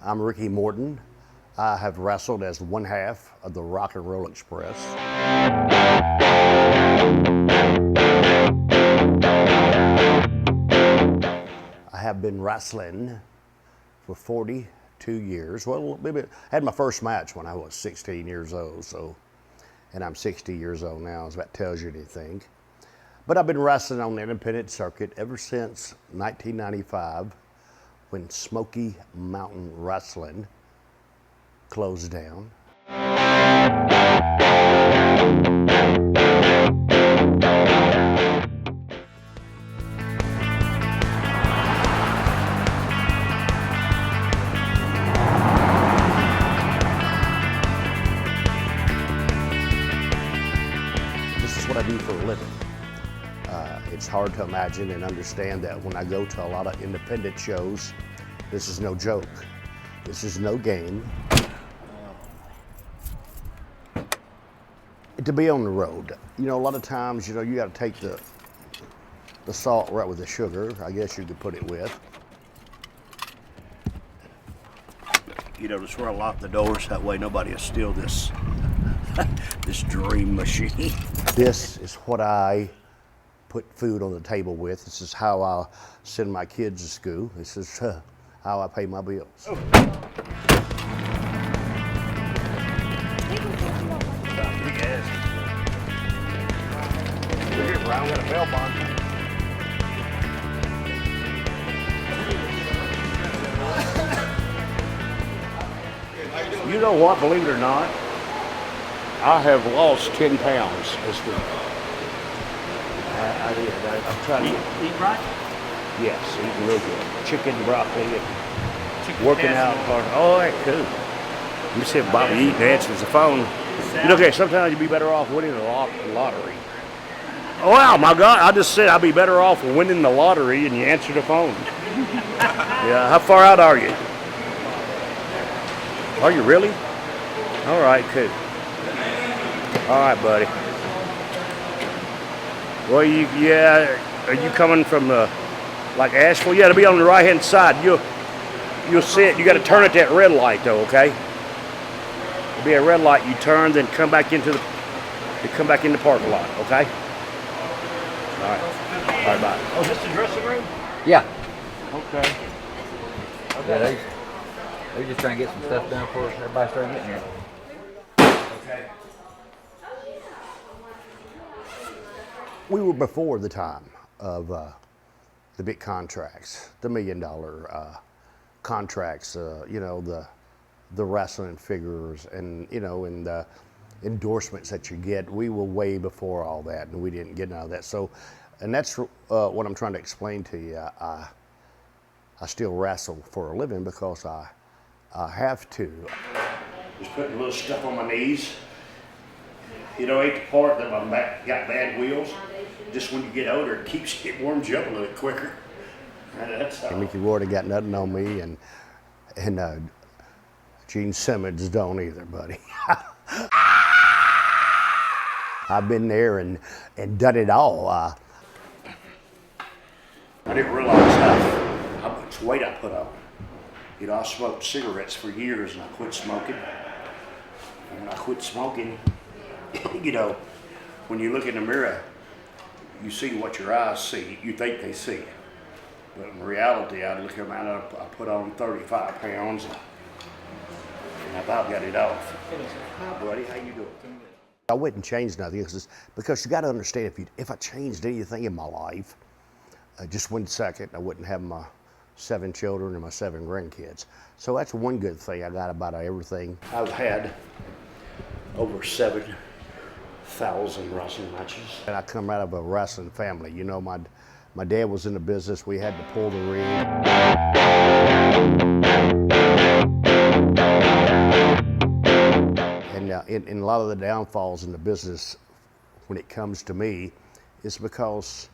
I'm Ricky Morton. I have wrestled as one half of the Rock and Roll Express. I have been wrestling for 42 years. Well, maybe I had my first match when I was 16 years old, and I'm 60 years old now, if that tells you anything. But I've been wrestling on the independent circuit ever since 1995 when Smoky Mountain Wrestling closed down. This is what I do for a living. It's hard to imagine and understand that when I go to a lot of independent shows, this is no joke. This is no game. To be on the road, a lot of times, you got to take the salt right with the sugar, I guess you could put it with. Just where I lock the doors, that way nobody will steal this, this dream machine. This is what I put food on the table with. This is how I send my kids to school. This is how I pay my bills. Oh. Big ass. Here, Brown got a bell bond. You know what, believe it or not, I have lost 10 pounds this week. I did. I'm trying to eat right? Yes, eating real good. Chicken, broccoli, and working out hard. Oh, that's cool. You said Bobby Eaton answers the phone. Okay, sometimes you'd be better off winning the lottery. Oh, wow, my God, I just said I'd be better off winning the lottery and you answer the phone. Yeah, how far out are you? Are you really? All right, cool. All right, buddy. Well, are you coming from like Asheville? Yeah, it'll be on the right-hand side. You'll see it. You got to turn at that red light, though. Okay? It'll be a red light. You turn, then come back into the parking lot. Okay? All right. All right. Bye. Oh, is this the dressing room? Yeah. Okay. Yeah, they're just trying to get some stuff done for us. Everybody started getting here. Okay. We were before the time of the big contracts, the $1 million contracts, the wrestling figures and, and the endorsements that you get. We were way before all that and we didn't get none of that. So, and that's what I'm trying to explain to you. I still wrestle for a living because I have to. Just putting a little stuff on my knees. Ain't the part that my back got bad wheels. Just when you get older, it warms you up a little quicker. Mickey Ward got nothing on me, and Gene Simmons don't either, buddy. I've been there and done it all. I didn't realize how much weight I put on. I smoked cigarettes for years, and I quit smoking. And when I quit smoking, when you look in the mirror, you see what your eyes see. You think they see it. But in reality, I look around, I put on 35 pounds, and I about got it off. Hi, buddy, how you doing? I wouldn't change nothing because you got to understand, if I changed anything in my life, just 1 second, I wouldn't have my 7 children and my 7 grandkids. So that's one good thing I got about everything. I've had over 7,000 wrestling matches. And I come out of a wrestling family. My dad was in the business. We had to pull the ring. And in a lot of the downfalls in the business when it comes to me is because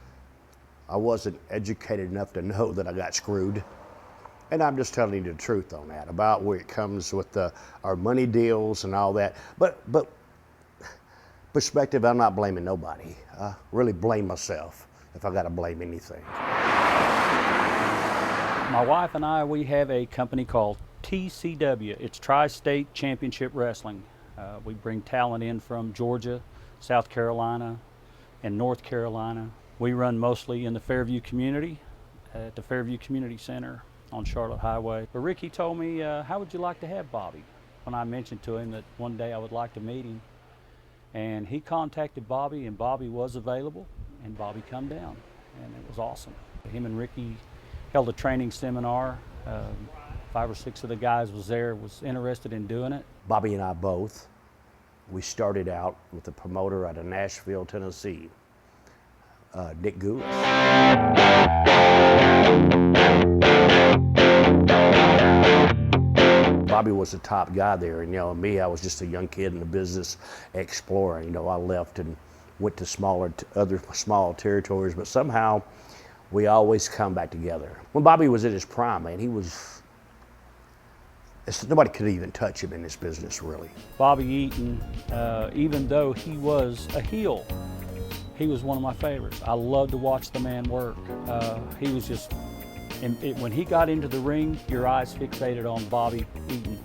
I wasn't educated enough to know that I got screwed. And I'm just telling you the truth on that, about where it comes with our money deals and all that. But perspective, I'm not blaming nobody. I really blame myself if I got to blame anything. My wife and I, we have a company called TCW. It's Tri-State Championship Wrestling. We bring talent in from Georgia, South Carolina, and North Carolina. We run mostly in the Fairview community, at the Fairview Community Center on Charlotte Highway. But Ricky told me, how would you like to have Bobby? When I mentioned to him that one day I would like to meet him. And he contacted Bobby, and Bobby was available, and Bobby come down, and it was awesome. Him and Ricky held a training seminar. 5 or 6 of the guys was interested in doing it. Bobby and I both, we started out with a promoter out of Nashville, Tennessee, Nick Goulas. Bobby was the top guy there, and me, I was just a young kid in the business exploring. I left and went to other small territories, but somehow we always come back together. When Bobby was at his prime, man, nobody could even touch him in this business, really. Bobby Eaton, even though he was a heel, he was one of my favorites. I loved to watch the man work. He was just, when he got into the ring, your eyes fixated on Bobby Eaton.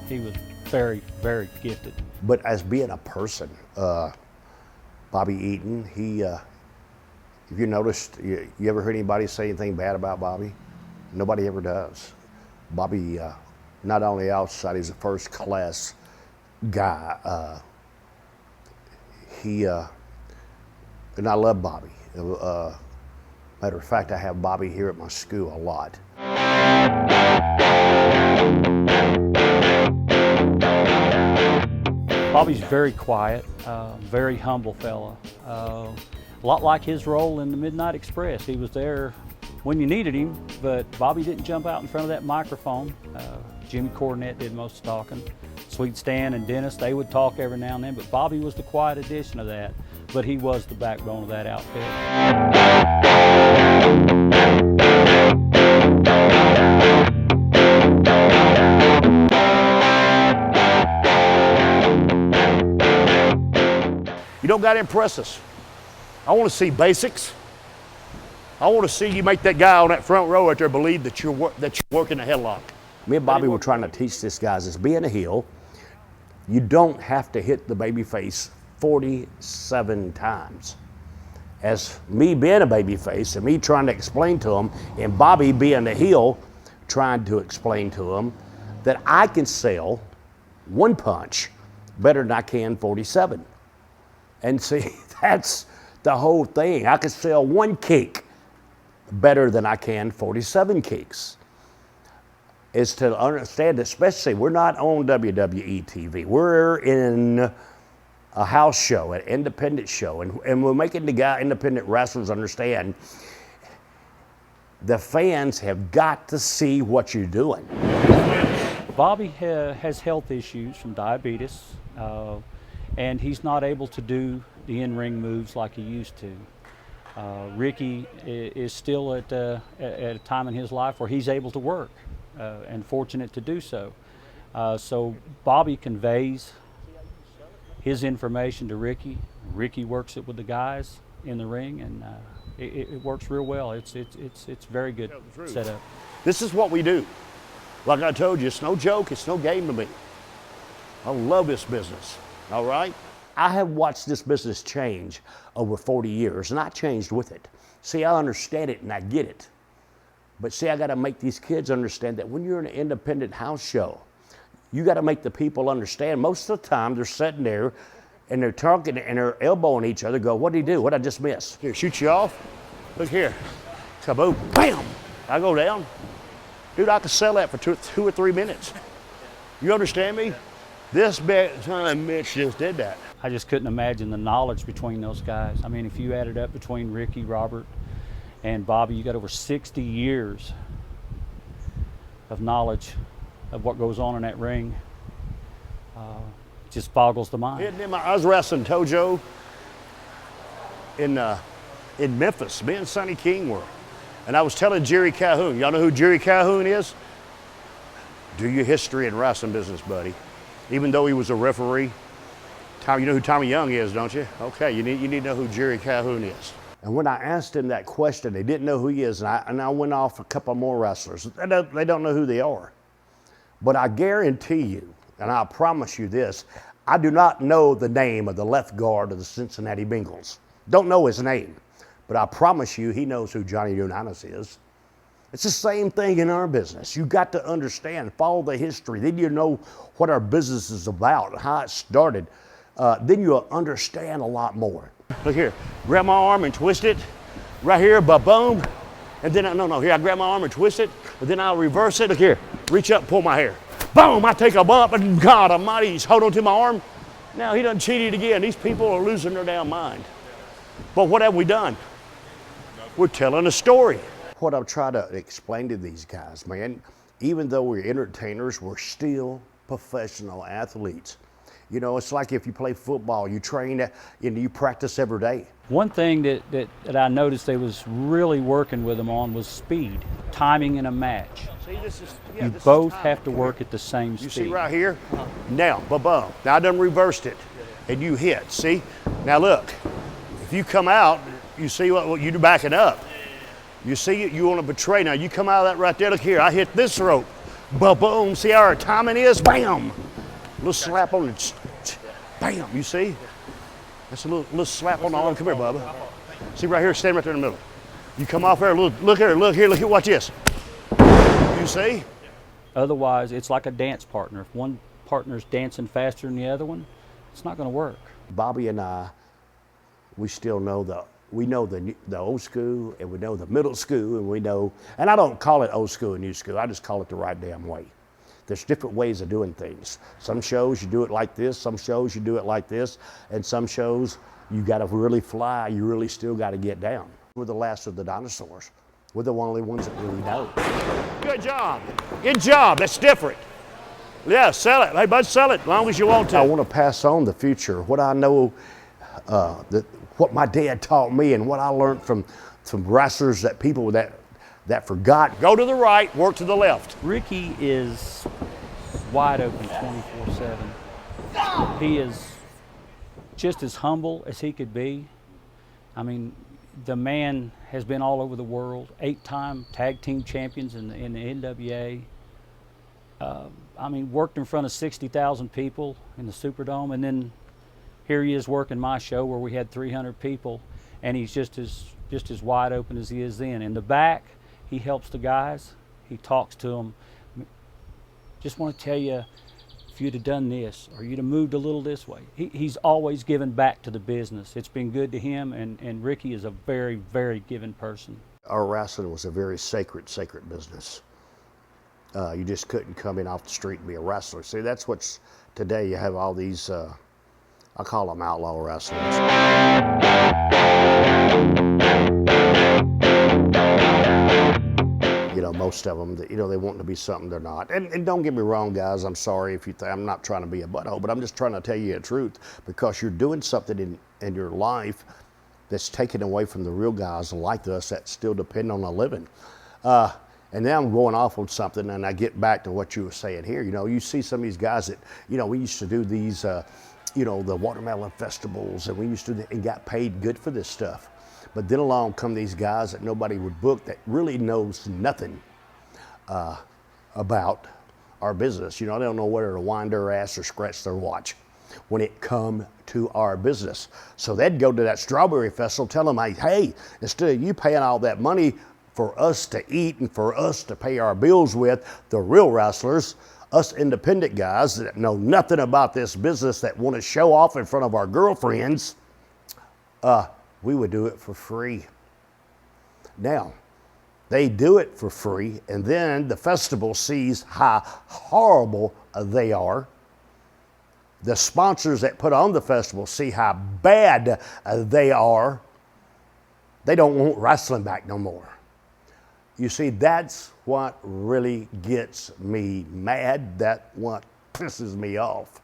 He was very, very gifted. But as being a person, Bobby Eaton, if you noticed, you ever heard anybody say anything bad about Bobby? Nobody ever does. Bobby, not only outside, he's a first class guy. And I love Bobby. Matter of fact, I have Bobby here at my school a lot. Bobby's very quiet, very humble fella. A lot like his role in the Midnight Express. He was there when you needed him, but Bobby didn't jump out in front of that microphone. Jimmy Cornette did most of the talking. Sweet Stan and Dennis, they would talk every now and then, but Bobby was the quiet addition of that, but he was the backbone of that outfit. You don't got to impress us. I want to see basics. I want to see you make that guy on that front row right there believe that you're working a headlock. Me and Bobby were trying to teach this guys as being a heel, you don't have to hit the baby face 47 times. As me being a baby face and me trying to explain to him, and Bobby being the heel, trying to explain to him that I can sell one punch better than I can 47. And see, that's the whole thing. I could sell one kick better than I can 47 kicks. Is to understand, especially, we're not on WWE TV. We're in a house show, an independent show, and we're making the independent wrestlers understand the fans have got to see what you're doing. Bobby has health issues from diabetes, and he's not able to do the in-ring moves like he used to. Ricky is still at a time in his life where he's able to work, and fortunate to do so. So Bobby conveys his information to Ricky. Ricky works it with the guys in the ring, and it works real well. It's very good setup. This is what we do. Like I told you, it's no joke, it's no game to me. I love this business, all right? I have watched this business change over 40 years, and I changed with it. See, I understand it and I get it. But see, I gotta make these kids understand that when you're in an independent house show, you gotta make the people understand. Most of the time, they're sitting there and they're talking and they're elbowing each other, go, what'd he do? What'd I just miss? Here, shoot you off. Look here. Kaboom, bam! I go down. Dude, I could sell that for 2 or 3 minutes. You understand me? This Mitch just did that. I just couldn't imagine the knowledge between those guys. I mean, if you added up between Ricky, Robert, and Bobby, you got over 60 years of knowledge of what goes on in that ring. It just boggles the mind. I was wrestling Tojo in Memphis. Me and Sonny King were. And I was telling Jerry Calhoun, y'all know who Jerry Calhoun is? Do your history in wrestling business, buddy. Even though he was a referee. You know who Tommy Young is, don't you? Okay, you need to know who Jerry Calhoun is. And when I asked him that question, they didn't know who he is, and I went off a couple more wrestlers. They don't know who they are. But I guarantee you, and I promise you this, I do not know the name of the left guard of the Cincinnati Bengals. Don't know his name. But I promise you, he knows who Johnny Unitas is. It's the same thing in our business. You got to understand, follow the history. Then you know what our business is about, how it started. Then you'll understand a lot more. Look here, grab my arm and twist it. Right here, ba-boom. And then, here, I grab my arm and twist it, and then I'll reverse it. Look here, reach up, pull my hair. Boom, I take a bump, and God almighty, he's holding to my arm. Now he done cheated again. These people are losing their damn mind. But what have we done? We're telling a story. What I'm trying to explain to these guys, man, even though we're entertainers, we're still professional athletes. You know, it's like if you play football, you train and you practice every day. One thing that I noticed they was really working with them on was speed, timing in a match. See, You both have to work at the same speed. You see right here? Now, ba-bum. Now I done reversed it, and you hit, see? Now look, if you come out, you see what you're backing up. You see it, you want to betray. Now you come out of that right there, look here, I hit this rope. Ba-boom, see how our timing is? Bam! Little slap on it. Bam, you see? That's a little slap on the arm. Come here, Bubba. See right here, stand right there in the middle. You come off there, look here, watch this. You see? Otherwise, it's like a dance partner. If one partner's dancing faster than the other one, it's not going to work. Bobby and I, we still know the old school, and we know the middle school, and we know, and I don't call it old school and new school, I just call it the right damn way. There's different ways of doing things. Some shows you do it like this, some shows you do it like this, and some shows you gotta really fly, you really still gotta get down. We're the last of the dinosaurs. We're the only ones that really know. Good job, that's different. Yeah, sell it, hey bud, sell it, as long as you want to. I wanna pass on the future, what I know, what my dad taught me and what I learned from wrestlers, that people that forgot. Go to the right, work to the left. Ricky is wide open 24/7. He is just as humble as he could be. I mean, the man has been all over the world, 8-time tag team champions in the NWA. I mean, worked in front of 60,000 people in the Superdome, and then here he is working my show where we had 300 people, and he's just as wide open as he is then. In the back, he helps the guys. He talks to them. Just want to tell you, if you'd have done this, or you'd have moved a little this way. He's always given back to the business. It's been good to him, and Ricky is a very, very giving person. Our wrestling was a very sacred business. You just couldn't come in off the street and be a wrestler. See, that's what's, today you have all these, I call them outlaw wrestlers. You know, most of them, they want to be something they're not. And don't get me wrong, guys, I'm sorry if you think, I'm not trying to be a butthole, but I'm just trying to tell you the truth, because you're doing something in your life that's taken away from the real guys like us that still depend on a living. And now I'm going off on something, and I get back to what you were saying here. You know, you see some of these guys that, we used to do these, the watermelon festivals, and we used to, and got paid good for this stuff. But then along come these guys that nobody would book that really knows nothing about our business. They don't know whether to wind their ass or scratch their watch when it come to our business. So they'd go to that strawberry festival, tell them, hey, instead of you paying all that money for us to eat and for us to pay our bills with, the real wrestlers, us independent guys that know nothing about this business, that want to show off in front of our girlfriends, we would do it for free. Now, they do it for free, and then the festival sees how horrible they are. The sponsors that put on the festival see how bad they are. They don't want wrestling back no more. You see, that's what really gets me mad. That's what pisses me off.